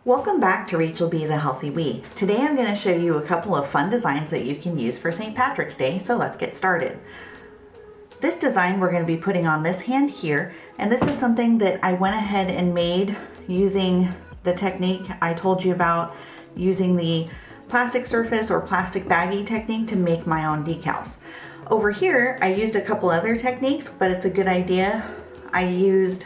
Welcome back to Rachel B. the Healthy Wee. Today I'm going to show you a couple of fun designs that you can use for St. Patrick's Day, so let's get started. This design we're going to be putting on this hand here, and this is something that I went ahead and made using the technique I told you about, using the plastic surface or plastic baggie technique to make my own decals. Over here I used a couple other techniques, but it's a good idea. I used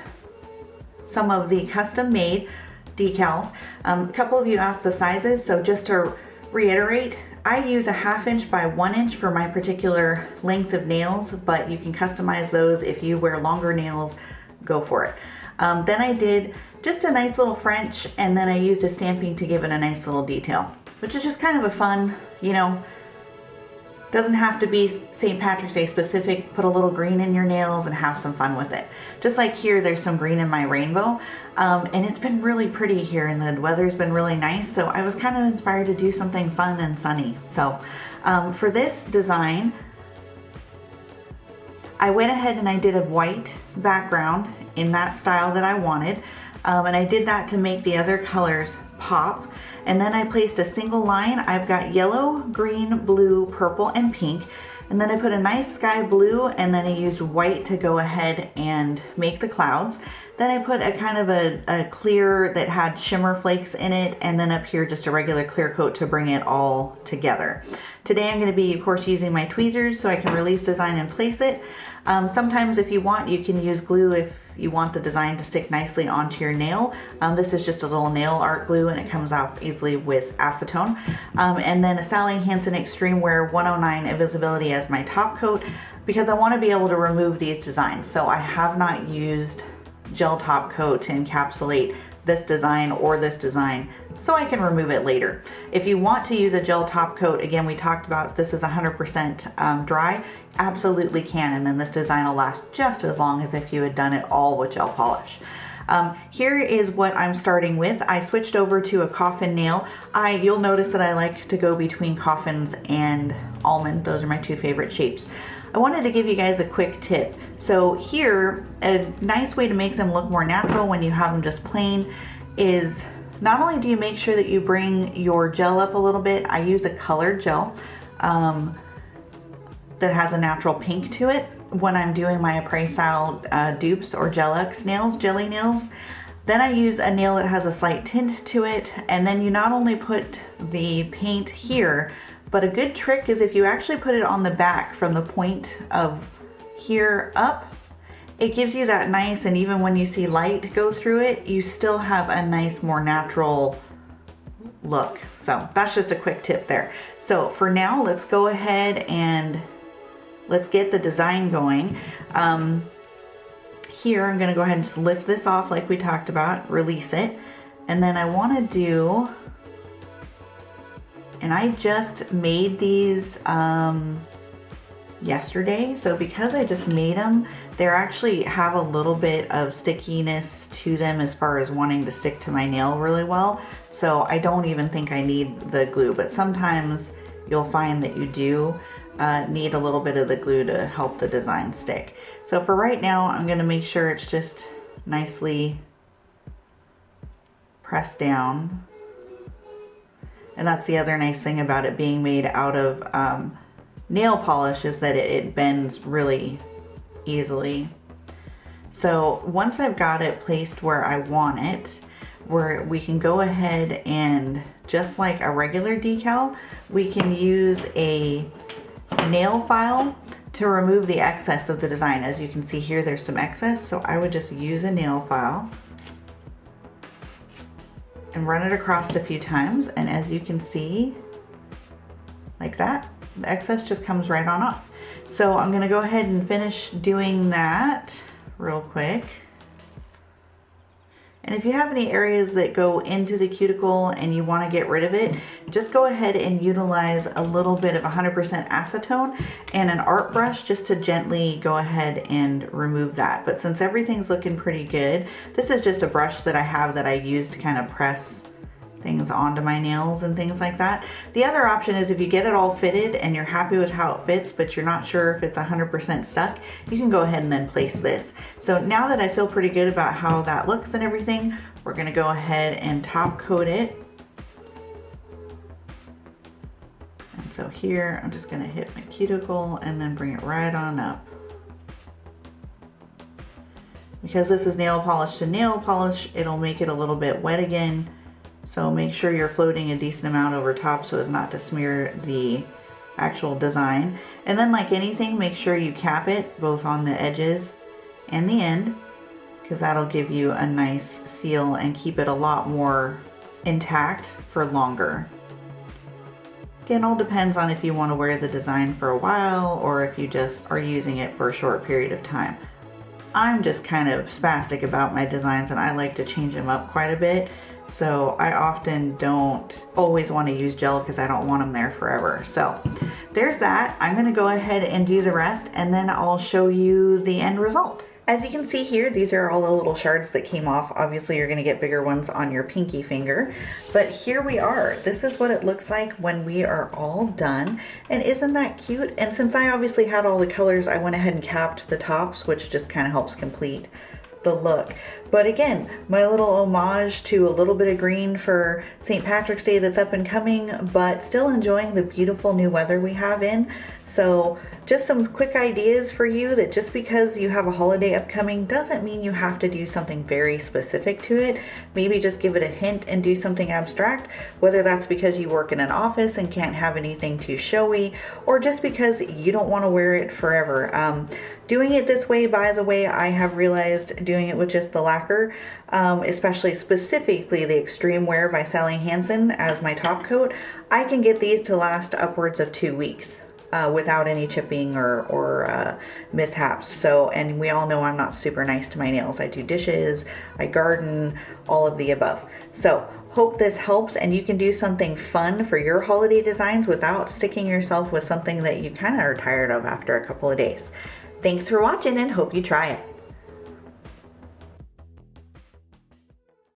some of the custom made decals. A couple of you asked the sizes, so just to reiterate, I use a 1/2 inch by 1 inch for my particular length of nails, but you can customize those. If you wear longer nails, go for it. Then I did just a nice little French, and then I used a stamping to give it a nice little detail, which is just kind of a fun, doesn't have to be St. Patrick's Day specific. Put a little green in your nails and have some fun with it. Just like here, there's some green in my rainbow, and it's been really pretty here and the weather's been really nice, so I was kind of inspired to do something fun and sunny. So for this design, I went ahead and I did a white background in that style that I wanted, and I did that to make the other colors pop. And then I placed a single line. I've got yellow, green, blue, purple, and pink. And then I put a nice sky blue, and then I used white to go ahead and make the clouds. Then I put a kind of a clear that had shimmer flakes in it, and then up here just a regular clear coat to bring it all together. Today I'm going to be, of course, using my tweezers so I can release design and place it. Sometimes if you want, you can use glue if you want the design to stick nicely onto your nail. This is just a little nail art glue, and it comes off easily with acetone. And then a Sally Hansen Extreme Wear 109 Invisibility as my top coat, because I want to be able to remove these designs. So I have not used gel top coat to encapsulate this design or this design, so I can remove it later. If you want to use a gel top coat, again, we talked about this is 100% dry, absolutely can, and then this design will last just as long as if you had done it all with gel polish. Here is what I'm starting with. I switched over to a coffin nail. You'll notice that I like to go between coffins and almond. Those are my two favorite shapes. I wanted to give you guys a quick tip. So here, a nice way to make them look more natural when you have them just plain is not only do you make sure that you bring your gel up a little bit. I use a colored gel that has a natural pink to it when I'm doing my Apres style dupes or Gel-X nails, jelly nails. Then I use a nail that has a slight tint to it, and then you not only put the paint here, but a good trick is if you actually put it on the back from the point of here up, it gives you that nice, and even when you see light go through it, you still have a nice, more natural look. So that's just a quick tip there. So for now, let's go ahead and let's get the design going. Here, I'm gonna go ahead and just lift this off like we talked about, release it. And then I wanna do, and I just made these yesterday. So because I just made them, they actually have a little bit of stickiness to them as far as wanting to stick to my nail really well. So I don't even think I need the glue, but sometimes you'll find that you do need a little bit of the glue to help the design stick. So for right now, I'm going to make sure it's just nicely pressed down. And that's the other nice thing about it being made out of nail polish, is that it bends really easily. So once I've got it placed where I want it, we can go ahead and, just like a regular decal, we can use a nail file to remove the excess of the design. As you can see here, there's some excess, so I would just use a nail file and run it across a few times, and as you can see, like that, the excess just comes right on off. So I'm gonna go ahead and finish doing that real quick. And if you have any areas that go into the cuticle and you want to get rid of it, just go ahead and utilize a little bit of 100% acetone and an art brush just to gently go ahead and remove that. But since everything's looking pretty good, this is just a brush that I have that I use to kind of press things onto my nails and things like that. The other option is if you get it all fitted and you're happy with how it fits, but you're not sure if it's 100% stuck, you can go ahead and then place this. So now that I feel pretty good about how that looks and everything, we're gonna go ahead and top coat it. And so here, I'm just gonna hit my cuticle and then bring it right on up. Because this is nail polish to nail polish, it'll make it a little bit wet again. So make sure you're floating a decent amount over top so as not to smear the actual design. And then like anything, make sure you cap it both on the edges and the end, because that'll give you a nice seal and keep it a lot more intact for longer. Again, all depends on if you want to wear the design for a while or if you just are using it for a short period of time. I'm just kind of spastic about my designs and I like to change them up quite a bit. So I often don't always want to use gel because I don't want them there forever. So there's that. I'm going to go ahead and do the rest and then I'll show you the end result. As you can see here, these are all the little shards that came off. Obviously you're going to get bigger ones on your pinky finger, but here we are. This is what it looks like when we are all done. And isn't that cute? And since I obviously had all the colors, I went ahead and capped the tops, which just kind of helps complete the look. But again, my little homage to a little bit of green for St. Patrick's Day that's up and coming, but still enjoying the beautiful new weather we have in. So just some quick ideas for you that just because you have a holiday upcoming doesn't mean you have to do something very specific to it. Maybe just give it a hint and do something abstract, whether that's because you work in an office and can't have anything too showy, or just because you don't want to wear it forever. Doing it this way, by the way, I have realized doing it with just the lacquer, especially specifically the Extreme Wear by Sally Hansen as my top coat, I can get these to last upwards of 2 weeks. Without any chipping or mishaps. So, and we all know I'm not super nice to my nails. I do dishes, I garden, all of the above. So hope this helps and you can do something fun for your holiday designs without sticking yourself with something that you kind of are tired of after a couple of days. Thanks for watching and hope you try it.